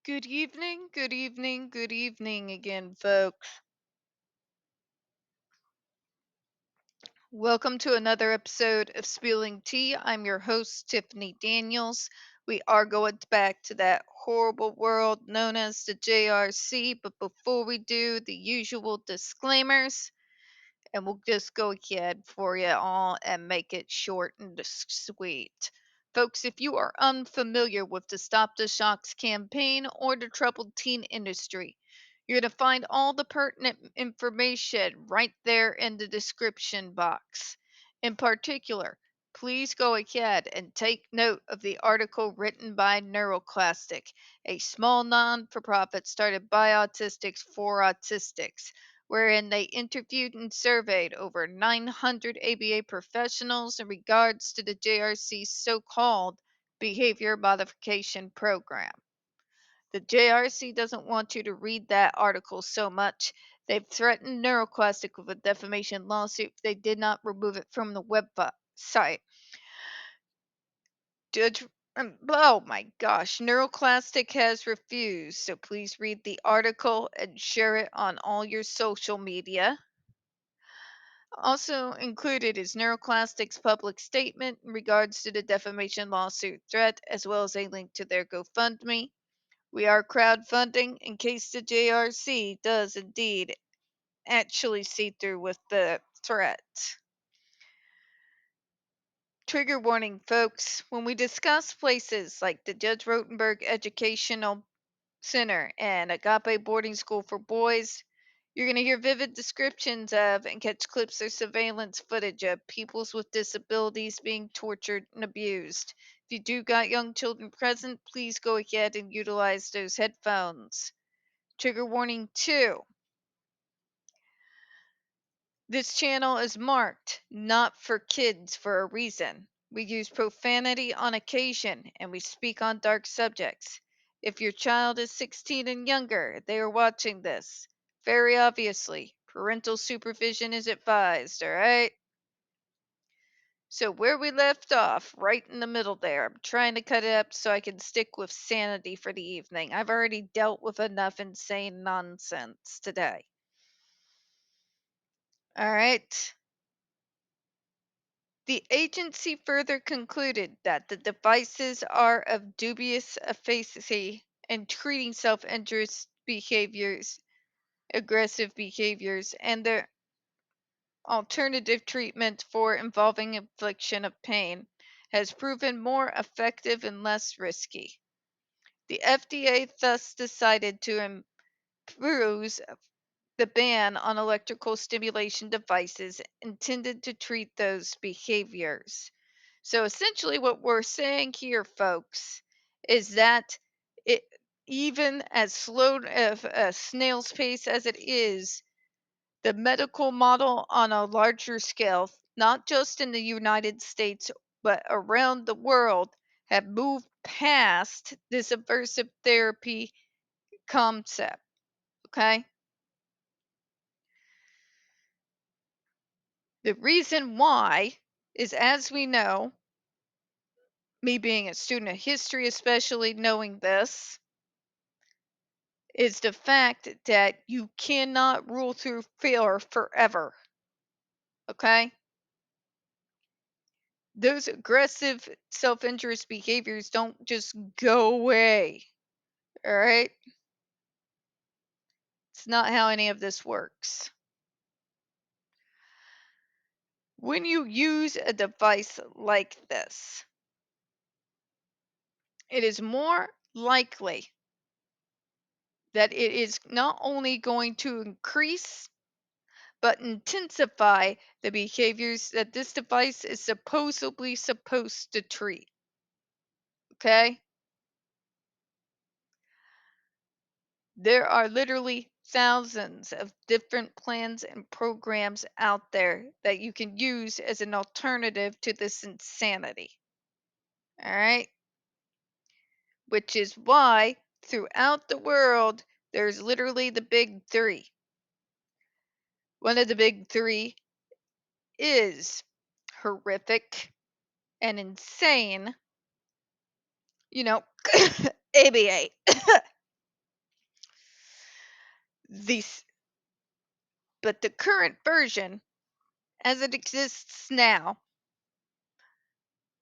Good evening, good evening, good evening again, folks. Welcome to another episode of Spilling Tea. I'm your host, Tiffany Daniels. We are going back to that horrible world known as the JRC, but before we do, the usual disclaimers, and we'll just go ahead for you all and make it short and sweet. Folks, if you are unfamiliar with the Stop the Shocks campaign or the troubled teen industry, you're going to find all the pertinent information right there in the description box. In particular, please go ahead and take note of the article written by NeuroClastic, a small non for profit started by autistics for autistics, wherein they interviewed and surveyed over 900 ABA professionals in regards to the JRC's so called behavior modification program. The JRC doesn't want you to read that article so much. They've threatened NeuroClastic with a defamation lawsuit if they did not remove it from the website. Judge, oh my gosh, NeuroClastic has refused, so please read the article and share it on all your social media. Also included is NeuroClastic's public statement in regards to the defamation lawsuit threat, as well as a link to their GoFundMe. We are crowdfunding in case the JRC does indeed actually see through with the threat. Trigger warning, folks. When we discuss places like the Judge Rotenberg Educational Center and Agape Boarding School for Boys, you're going to hear vivid descriptions of and catch clips or surveillance footage of peoples with disabilities being tortured and abused. If you do got young children present, please go ahead and utilize those headphones. Trigger warning 2. This channel is marked not for kids for a reason. We use profanity on occasion and we speak on dark subjects. If your child is 16 and younger, they are watching this. Very obviously, parental supervision is advised, alright? So, where we left off, right in the middle there, I'm trying to cut it up so I can stick with sanity for the evening. I've already dealt with enough insane nonsense today. Alright. The agency further concluded that the devices are of dubious efficacy in treating self-injurious behaviors, aggressive behaviors, and their alternative treatment for involving infliction of pain has proven more effective and less risky. The FDA thus decided to impose the ban on electrical stimulation devices intended to treat those behaviors. So essentially, what we're saying here, folks, is that it, even as slow of a snail's pace as it is, the medical model on a larger scale, not just in the United States, but around the world, have moved past this aversive therapy concept. Okay? The reason why is, as we know, me being a student of history, especially knowing this, is the fact that you cannot rule through fear forever. Okay? Those aggressive, self injurious behaviors don't just go away. All right? It's not how any of this works. When you use a device like this, it is more likely that it is not only going to increase but intensify the behaviors that this device is supposedly supposed to treat. Okay? There are literally thousands of different plans and programs out there that you can use as an alternative to this insanity. All right? Which is why throughout the world, there's literally the big three. One of the big three is horrific and insane, you know, ABA. These, but the current version, as it exists now,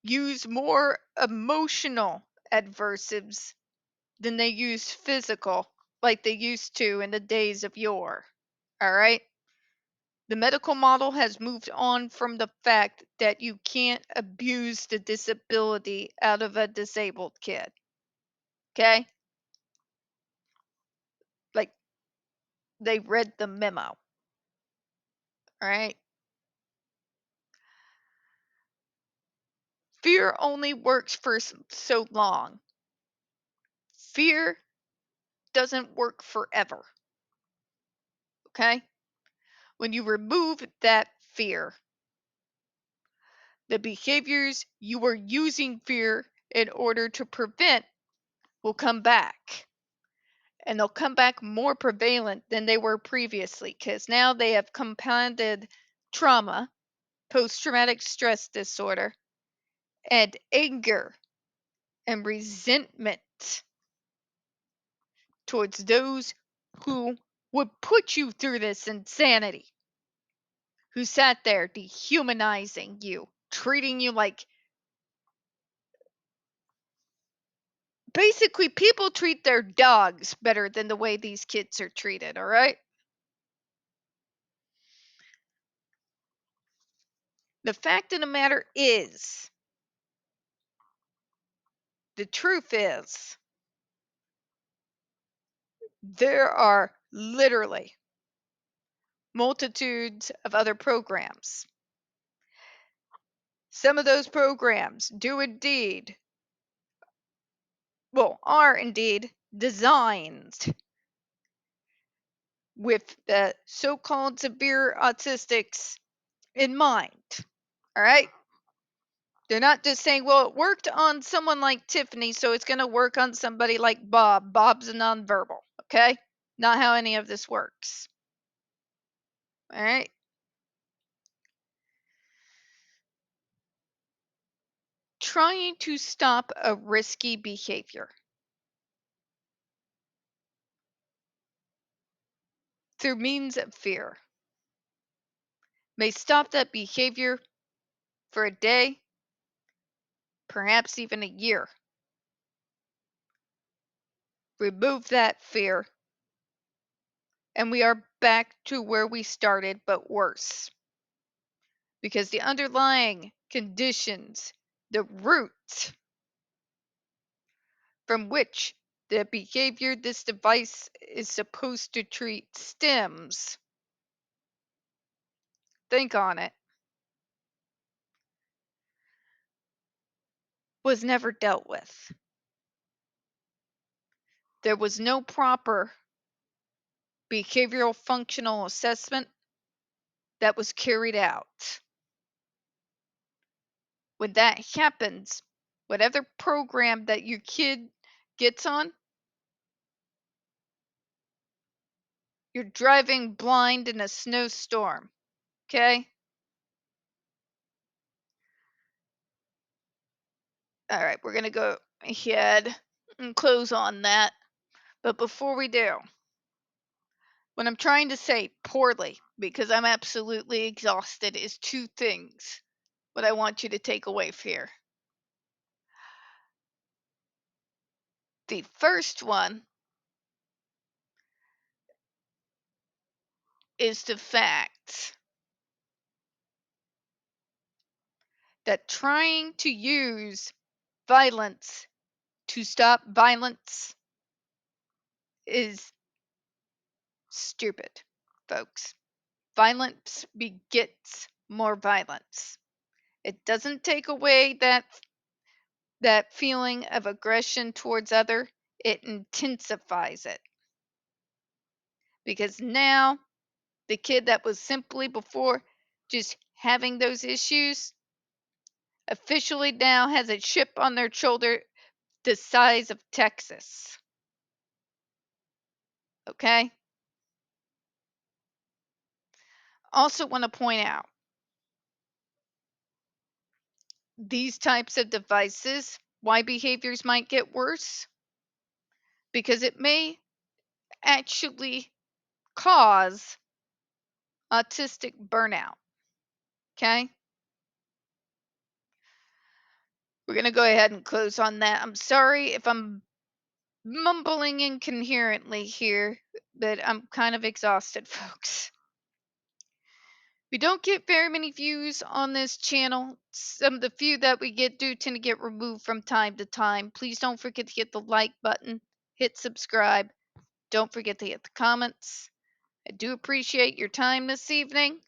use more emotional adversives than they use physical, like they used to in the days of yore. All right? The medical model has moved on from the fact that you can't abuse the disability out of a disabled kid. Okay? Like they read the memo. All right? Fear only works for so long. Fear doesn't work forever. Okay? When you remove that fear, the behaviors you were using fear in order to prevent will come back. And they'll come back more prevalent than they were previously because now they have compounded trauma, post traumatic stress disorder, and anger and resentment towards those who would put you through this insanity, who sat there dehumanizing you, treating you like basically people treat their dogs better than the way these kids are treated, all right? The fact of the matter is, the truth is, there are literally multitudes of other programs. Some of those programs are indeed designed with the so-called severe autistics in mind. All right? They're not just saying, well, it worked on someone like Tiffany, so it's going to work on somebody like Bob. Bob's a nonverbal, okay? Not how any of this works. All right? Trying to stop a risky behavior through means of fear may stop that behavior for a day, perhaps even a year. Remove that fear, and we are back to where we started, but worse. Because the underlying conditions, the roots from which the behavior this device is supposed to treat stems, think on it, was never dealt with. There was no proper behavioral functional assessment that was carried out. When that happens, whatever program that your kid gets on, you're driving blind in a snowstorm. Okay? All right, we're going to go ahead and close on that. But before we do, what I'm trying to say poorly, because I'm absolutely exhausted, is two things what I want you to take away from here. The first one is the fact that trying to use violence to stop violence is stupid, folks. Violence begets more violence. It doesn't take away that feeling of aggression towards other, it intensifies it. Because now the kid that was simply before just having those issues officially now has a chip on their shoulder the size of Texas. Okay? Also want to point out these types of devices, why behaviors might get worse, because it may actually cause autistic burnout. Okay? We're going to go ahead and close on that. I'm sorry if I'm mumbling incoherently here, but I'm kind of exhausted, folks. We don't get very many views on this channel. Some of the few that we get do tend to get removed from time to time. Please don't forget to hit the like button, hit subscribe. Don't forget to hit the comments. I do appreciate your time this evening.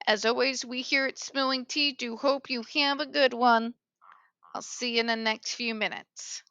As always, we here at Spilling Tea do hope you have a good one. I'll see you in the next few minutes.